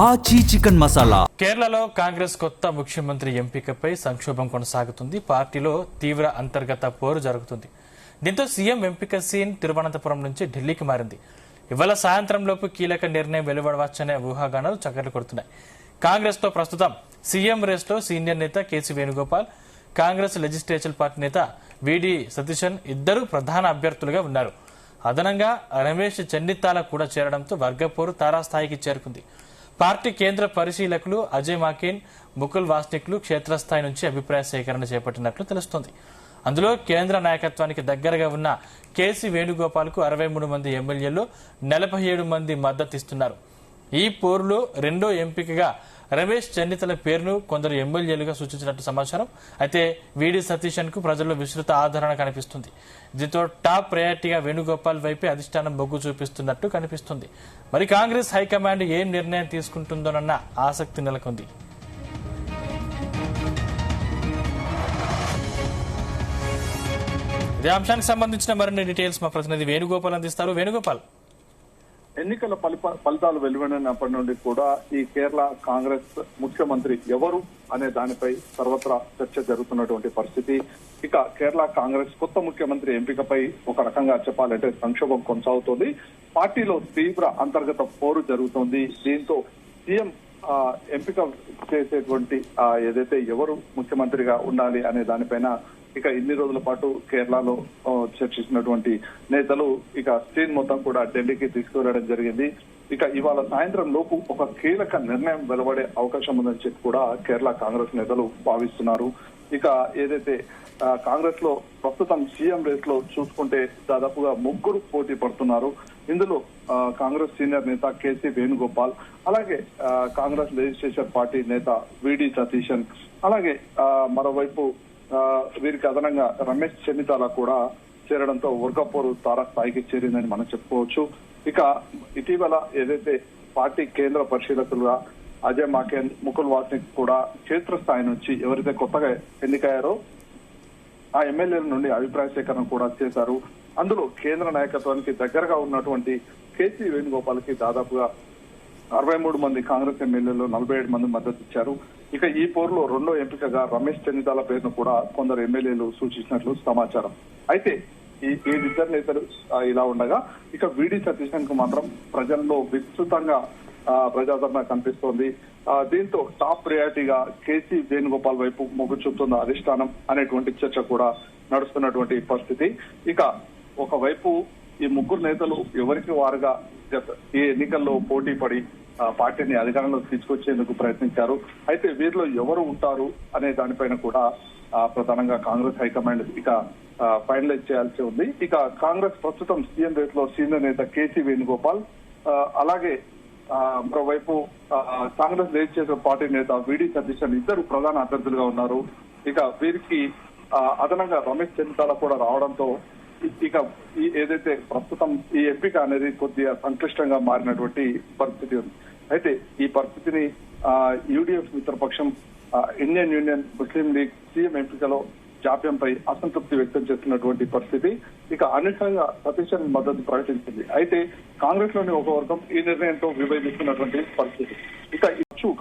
ఆచి చికెన్ మసాలా. కేరళలో కాంగ్రెస్ కొత్త ముఖ్యమంత్రి ఎంపికపై సంక్షోభం కొనసాగుతుంది. పార్టీలో తీవ్ర అంతర్గత పోరు జరుగుతుంది. దీంతో సీఎం ఎంపిక సీన్ తిరువనంతపురం నుంచి ఢిల్లీకి మారింది. ఇవాళ సాయంత్రంలోపు కీలక నిర్ణయం వెలువడవచ్చనే ఊహాగానాలు చక్కర్లు కొడుతున్నాయి. కాంగ్రెస్ తో ప్రస్తుతం సీఎం రేస్ లో సీనియర్ నేత KC Venugopal, Congress legislature party నేత వీడి సతీశన్ ఇద్దరు ప్రధాన అభ్యర్థులుగా ఉన్నారు. అదనంగా రమేష్ చెన్నిత్తాల కూడా చేరడంతో వర్గపోరు తారాస్థాయికి చేరుకుంది. పార్టీ కేంద్ర పరిశీలకులు అజయ్ మాకేన్, ముకుల్ వాస్నిక్లు క్షేత్రస్థాయి నుంచి అభిప్రాయ సేకరణ చేపట్టినట్లు తెలుస్తోంది. అందులో కేంద్ర నాయకత్వానికి దగ్గరగా ఉన్న కేసీ వేణుగోపాల్ కు 63 మంది ఎమ్మెల్యేలు 47 మంది మద్దతిస్తున్నారు. ఈ పోరులో రెండో ఎంపికగా రమేష్ చెన్నితల పేరును కొందరు ఎమ్మెల్యేలుగా సూచించినట్టు సమాచారం. అయితే వీడి సతీశన్ కు ప్రజల్లో విస్తృత ఆదరణ కనిపిస్తుంది. దీంతో టాప్ ప్రయారిటీగా వేణుగోపాల్ వైపే అధిష్టానం మొగ్గు చూపిస్తున్నట్టు కనిపిస్తుంది. మరి కాంగ్రెస్ హైకమాండ్ ఏం నిర్ణయం తీసుకుంటుందోనన్న ఆసక్తి నెలకొంది. ఇదే అంశానికి సంబంధించిన మరిన్ని డీటెయిల్స్ మా ప్రతినిధి వేణుగోపాల్ అందిస్తారు. వేణుగోపాల్, ఎన్నికల ఫలితాలు వెలువడినప్పటి నుండి కూడా ఈ కేరళ కాంగ్రెస్ ముఖ్యమంత్రి ఎవరు అనే దానిపై సర్వత్రా చర్చ జరుగుతున్నటువంటి పరిస్థితి. ఇక కేరళ కాంగ్రెస్ కొత్త ముఖ్యమంత్రి ఎంపికపై ఒక రకంగా చెప్పాలంటే సంక్షోభం కొనసాగుతోంది. పార్టీలో తీవ్ర అంతర్గత పోరు జరుగుతోంది. దీంతో సీఎం ఎంపిక చేసేటువంటి ఏదైతే ఎవరు ముఖ్యమంత్రిగా ఉండాలి అనే దానిపైన ఇక ఇన్ని రోజుల పాటు కేరళలో చర్చించినటువంటి నేతలు ఇక స్క్రీన్ మొత్తం కూడా ఢిల్లీకి తీసుకువెళ్లడం జరిగింది. ఇక ఇవాళ సాయంత్రం లోపు ఒక కీలక నిర్ణయం వెలువడే అవకాశం ఉందని చెప్పి కూడా కేరళ కాంగ్రెస్ నేతలు భావిస్తున్నారు. ఇక ఏదైతే కాంగ్రెస్ లో ప్రస్తుతం సీఎం రేస్ లో చూసుకుంటే దాదాపుగా 3 పోటీ పడుతున్నారు. ఇందులో కాంగ్రెస్ సీనియర్ నేత కేసీ వేణుగోపాల్, అలాగే కాంగ్రెస్ లెజిస్లేచర్ పార్టీ నేత వీడి సతీశన్, అలాగే మరోవైపు వీరికి అదనంగా రమేష్ చెన్నితాల కూడా చేరడంతో వర్గపోరు తారాస్థాయికి చేరిందని మనం చెప్పుకోవచ్చు. ఇక ఇటీవల ఏదైతే పార్టీ కేంద్ర పరిశీలకులుగా అజయ్ మాకేన్, ముకుల్ వాస్నిక్ కూడా క్షేత్రస్థాయి నుంచి ఎవరైతే కొత్తగా ఎన్నికయ్యారో ఆ ఎమ్మెల్యేల నుండి అభిప్రాయ సేకరణ కూడా చేశారు. అందులో కేంద్ర నాయకత్వానికి దగ్గరగా ఉన్నటువంటి కేసీ వేణుగోపాల్ కి దాదాపుగా 63 మంది కాంగ్రెస్ ఎమ్మెల్యేలు 47 మంది మద్దతు ఇచ్చారు. ఇక ఈ పోరులో రెండో ఎంపికగా రమేష్ చెన్నితాల పేరును కూడా కొందరు ఎమ్మెల్యేలు సూచించినట్లు సమాచారం. అయితే ఈ ఇద్దరు నేతలు ఇలా ఉండగా ఇక వీడి సతీశన్ కు మాత్రం ప్రజల్లో విస్తృతంగా ప్రజాదరణ కనిపిస్తోంది. దీంతో టాప్ ప్రయారిటీగా కేసీ వేణుగోపాల్ వైపు మొగ్గు చూపుతున్న అధిష్టానం అనేటువంటి చర్చ కూడా నడుస్తున్నటువంటి పరిస్థితి. ఇక ఒకవైపు ఈ 3 నేతలు ఎవరికి వారుగా ఈ ఎన్నికల్లో పోటీ పడి పార్టీని అధికారంలోకి తీసుకొచ్చేందుకు ప్రయత్నించారు. అయితే వీరిలో ఎవరు ఉంటారు అనే దానిపైన కూడా ప్రధానంగా కాంగ్రెస్ హైకమాండ్ ఇక ఫైనలైజ్ చేయాల్సి ఉంది. ఇక కాంగ్రెస్ ప్రస్తుతం సీఎం రేస్ లో సీనియర్ నేత కేసీ వేణుగోపాల్, అలాగే మరోవైపు కాంగ్రెస్ లెజిస్లేచర్ పార్టీ నేత వీడి సతీశన్ ఇద్దరు ప్రధాన అభ్యర్థులుగా ఉన్నారు. ఇక వీరికి అదనంగా రమేష్ చెన్నితాల కూడా రావడంతో ఇక ఏదైతే ప్రస్తుతం ఈ ఎంపిక అనేది కొద్దిగా సంక్లిష్టంగా మారినటువంటి పరిస్థితి ఉంది. అయితే ఈ పరిస్థితిని యూడీఎఫ్ మిత్రపక్షం ఇండియన్ యూనియన్ ముస్లిం లీగ్ సీఎం ఎంపికలో జాప్యంపై అసంతృప్తి వ్యక్తం చేస్తున్నటువంటి పరిస్థితి. ఇక అనూహ్యంగా సతీశన్ మద్దతు ప్రకటించింది. అయితే కాంగ్రెస్ లోని ఒక వర్గం ఈ నిర్ణయంతో విభేదిస్తున్నటువంటి పరిస్థితి. ఇక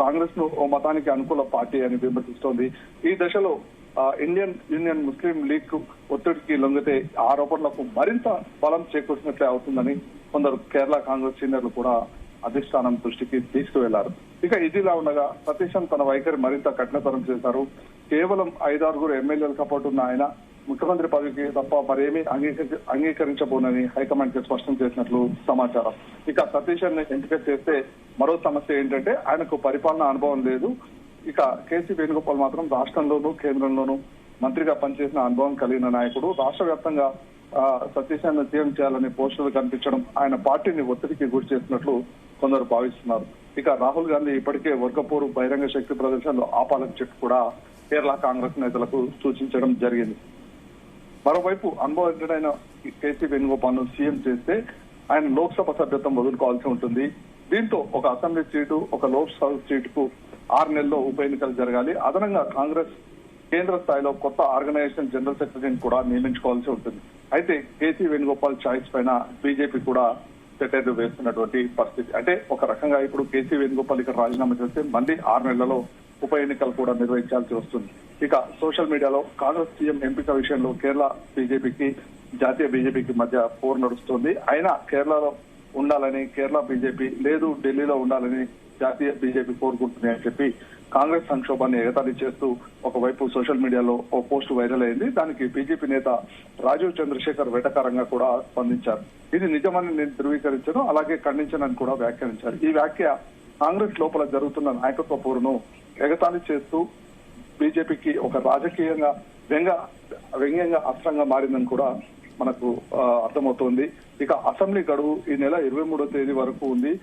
కాంగ్రెస్ ను ఓ మతానికి అనుకూల పార్టీ అని విమర్శిస్తోంది. ఈ దశలో ఇండియన్ యూనియన్ ముస్లిం లీగ్ ఒత్తిడికి లొంగితే ఆరోపణలకు మరింత బలం చేకూర్చినట్లే అవుతుందని కొందరు కేరళ కాంగ్రెస్ సీనియర్లు కూడా అధిష్టానం దృష్టికి తీసుకువెళ్లారు. ఇక ఇదిలా ఉండగా సతీశన్ తన వైఖరి మరింత కఠినతరం చేశారు. కేవలం 5-6 ఎమ్మెల్యేలు సపోర్ట్ ఉన్న ఆయన ముఖ్యమంత్రి పదవికి తప్ప మరేమీ అంగీకరించబోనని హైకమాండ్ కి స్పష్టం చేసినట్లు సమాచారం. ఇక సతీశన్ ఎంపిక చేస్తే మరో సమస్య ఏంటంటే ఆయనకు పరిపాలన అనుభవం లేదు. ఇక కేసీ వేణుగోపాల్ మాత్రం రాష్ట్రంలోనూ కేంద్రంలోనూ మంత్రిగా పనిచేసిన అనుభవం కలిగిన నాయకుడు. రాష్ట్ర వ్యాప్తంగా సతీశన్ సీఎం చేయాలనే పోస్టులు కనిపించడం ఆయన పార్టీని ఒత్తిడికి గురి చేసినట్లు కొందరు భావిస్తున్నారు. ఇక రాహుల్ గాంధీ ఇప్పటికే వర్గపోరు బహిరంగ శక్తి ప్రదర్శనలో ఆపాలని చెప్పి కూడా కేరళ కాంగ్రెస్ నేతలకు సూచించడం జరిగింది. మరోవైపు అనుభవజ్ఞుడైన కేసీ వేణుగోపాల్ ను సీఎం చేస్తే ఆయన లోక్సభ సభ్యత్వం వదులుకోవాల్సి ఉంటుంది. దీంతో ఒక అసెంబ్లీ సీటు, ఒక లోక్సభ సీటుకు 6 నెలల్లో ఉప ఎన్నికలు జరగాలి. అదనంగా కాంగ్రెస్ కేంద్ర స్థాయిలో కొత్త ఆర్గనైజేషన్ జనరల్ సెక్రటరీని కూడా నియమించుకోవాల్సి ఉంటుంది. అయితే కేసీ వేణుగోపాల్ చాయిస్ పైన బీజేపీ కూడా సెటైర్ వేస్తున్నటువంటి పరిస్థితి. అంటే ఒక రకంగా ఇప్పుడు కేసీ వేణుగోపాల్ ఇక్కడ రాజీనామా చేస్తే మళ్ళీ 6 నెలలలో ఉప ఎన్నికలు కూడా నిర్వహించాల్సి వస్తుంది. ఇక సోషల్ మీడియాలో కాంగ్రెస్ సీఎం ఎంపిక విషయంలో కేరళ బీజేపీకి జాతీయ బీజేపీకి మధ్య పోరు నడుస్తుంది. అయినా కేరళలో ఉండాలని కేరళ బీజేపీ లేదు, ఢిల్లీలో ఉండాలని జాతీయ బీజేపీ కోరుకుంటుంది అని చెప్పి కాంగ్రెస్ సంక్షోభాన్ని ఎగతాళి చేస్తూ ఒకవైపు సోషల్ మీడియాలో ఓ పోస్ట్ వైరల్ అయింది. దానికి బీజేపీ నేత రాజీవ్ చంద్రశేఖర్ వెటకారంగా కూడా స్పందించారు. ఇది నిజమని నేను ధృవీకరించను, అలాగే ఖండించనని కూడా వ్యాఖ్యానించారు. ఈ వ్యాఖ్య కాంగ్రెస్ లోపల జరుగుతున్న నాయకత్వ పోరును ఎగతాళి చేస్తూ బీజేపీకి ఒక రాజకీయంగా వ్యంగ్యంగా అస్త్రంగా మారిందని కూడా మనకు అర్థమవుతోంది. ఇక అసెంబ్లీ గడువు ఈ నెల 23వ తేదీ వరకు ఉంది.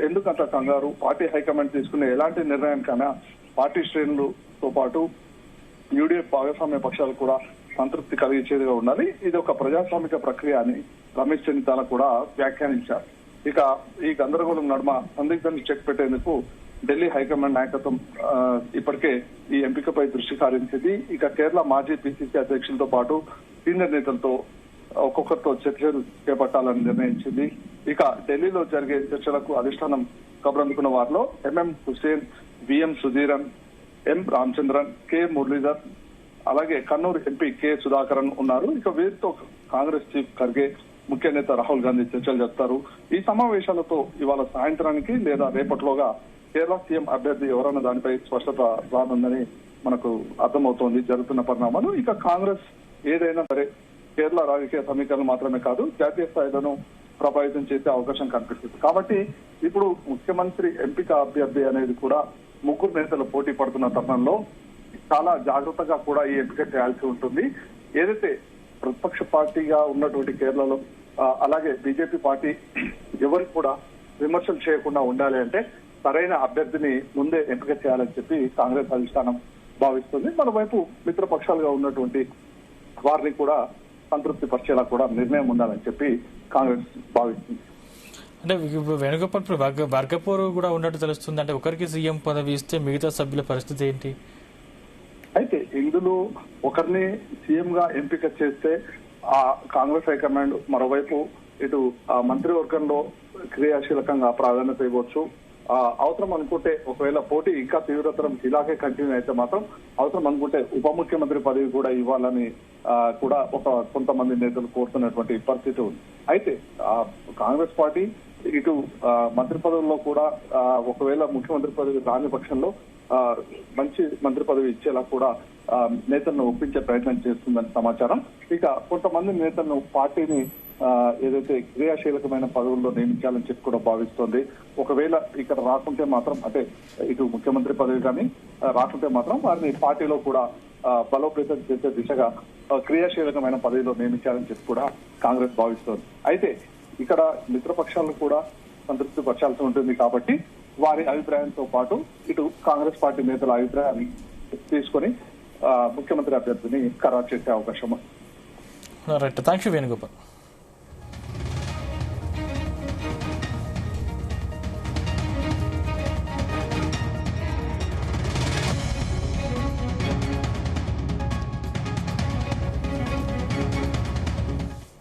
ఎందుకంత కంగారు? పార్టీ హైకమాండ్ తీసుకునే ఎలాంటి నిర్ణయానికైనా పార్టీ శ్రేణులతో పాటు యూడీఎఫ్ భాగస్వామ్య పక్షాలు కూడా సంతృప్తి కలిగించేదిగా ఉండాలి. ఇది ఒక ప్రజాస్వామిక ప్రక్రియ అని రమేష్ చెన్నితాల కూడా వ్యాఖ్యానించారు. ఇక ఈ గందరగోళం నడుమ సందిగ్ధాన్ని చెక్ పెట్టేందుకు ఢిల్లీ హైకమాండ్ నాయకత్వం ఇప్పటికే ఈ ఎంపికపై దృష్టి సారించింది. ఇక కేరళ మాజీ పిసిసి అధ్యక్షులతో పాటు సీనియర్ నేతలతో ఒక్కొక్కరితో చర్చలు చేపట్టాలని నిర్ణయించింది. ఇక ఢిల్లీలో జరిగే చర్చలకు అధిష్టానం కబురందుకున్న వారిలో ఎంఎం హుసేన్, విఎం సుధీరన్, ఎం రామచంద్రన్, కె మురళీధర్, అలాగే కన్నూరు ఎంపీ కె సుధాకరన్ ఉన్నారు. ఇక వీరితో కాంగ్రెస్ చీఫ్ ఖర్గే, ముఖ్య నేత రాహుల్ గాంధీ చర్చలు జరుపుతారు. ఈ సమావేశాలతో ఇవాళ సాయంత్రానికి లేదా రేపటిలోగా కేరళ సీఎం అభ్యర్థి ఎవరన్న దానిపై స్పష్టత రానుందని మనకు అర్థమవుతోంది జరుగుతున్న పరిణామాలు. ఇక కాంగ్రెస్ ఏదైనా సరే కేరళ రాజకీయ సమీకరణలు మాత్రమే కాదు, జాతీయ స్థాయిలోనూ ప్రభావితం చేసే అవకాశం కనిపిస్తుంది. కాబట్టి ఇప్పుడు ముఖ్యమంత్రి ఎంపిక అభ్యర్థి అనేది కూడా ముగ్గురు నేతలు పోటీ పడుతున్న తరుణంలో చాలా జాగ్రత్తగా కూడా ఈ ఎంపిక చేయాల్సి ఉంటుంది. ఏదైతే ప్రతిపక్ష పార్టీగా ఉన్నటువంటి కేరళలో అలాగే బీజేపీ పార్టీ ఎవరికి కూడా విమర్శలు చేయకుండా ఉండాలి అంటే సరైన అభ్యర్థిని ముందే ఎంపిక చేయాలని చెప్పి కాంగ్రెస్ అధిష్టానం భావిస్తుంది. మరోవైపు మిత్రపక్షాలుగా ఉన్నటువంటి వారిని కూడా సంతృప్తి పరిచేలా కూడా నిర్ణయం ఉండాలని చెప్పి కాంగ్రెస్ భావిస్తుంది. అంటే వేణుగోపాల్ వర్గపోరు కూడా ఉన్నట్టు తెలుస్తుంది. అంటే ఒకరికి సీఎం పదవి ఇస్తే మిగతా సభ్యుల పరిస్థితి ఏంటి? అయితే ఇందులో ఒకరిని సీఎం గా ఎంపిక చేస్తే ఆ కాంగ్రెస్ హైకమాండ్ మరోవైపు ఇటు మంత్రివర్గంలో క్రియాశీలకంగా ప్రాధాన్యత ఇవ్వచ్చు. అవసరం అనుకుంటే ఒకవేళ పోటీ ఇంకా తీవ్రతరం ఇలాగే కంటిన్యూ అయితే మాత్రం అవసరం అనుకుంటే ఉప ముఖ్యమంత్రి పదవి కూడా ఇవ్వాలని కూడా కొంతమంది నేతలు కోరుతున్నటువంటి పరిస్థితి ఉంది. అయితే కాంగ్రెస్ పార్టీ ఇటు మంత్రి పదవుల్లో కూడా ఒకవేళ ముఖ్యమంత్రి పదవి రాని పక్షంలో మంచి మంత్రి పదవి ఇచ్చేలా కూడా నేతలను ఒప్పించే ప్రయత్నం చేస్తుందని సమాచారం. ఇక కొంతమంది నేతలను పార్టీని ఏదైతే క్రియాశీలకమైన పదవుల్లో నియమించాలని చెప్పి కూడా భావిస్తోంది. ఒకవేళ ఇక్కడ రాకుంటే మాత్రం అంటే ఇటు ముఖ్యమంత్రి పదవి కానీ రాకుంటే మాత్రం వారిని పార్టీలో కూడా బలోపేతం చేసే దిశగా క్రియాశీలకమైన పదవిలో నియమించాలని చెప్పి కూడా కాంగ్రెస్ భావిస్తోంది. అయితే ఇక్కడ మిత్రపక్షాలను కూడా సంతృప్తి పరచాల్సి ఉంటుంది కాబట్టి వారి అభిప్రాయంతో పాటు ఇటు కాంగ్రెస్ పార్టీ నేతల అభిప్రాయాన్ని తీసుకొని ముఖ్యమంత్రి అభ్యర్థిని ఖరారు చేసే అవకాశం. Right, thank you Venugopal.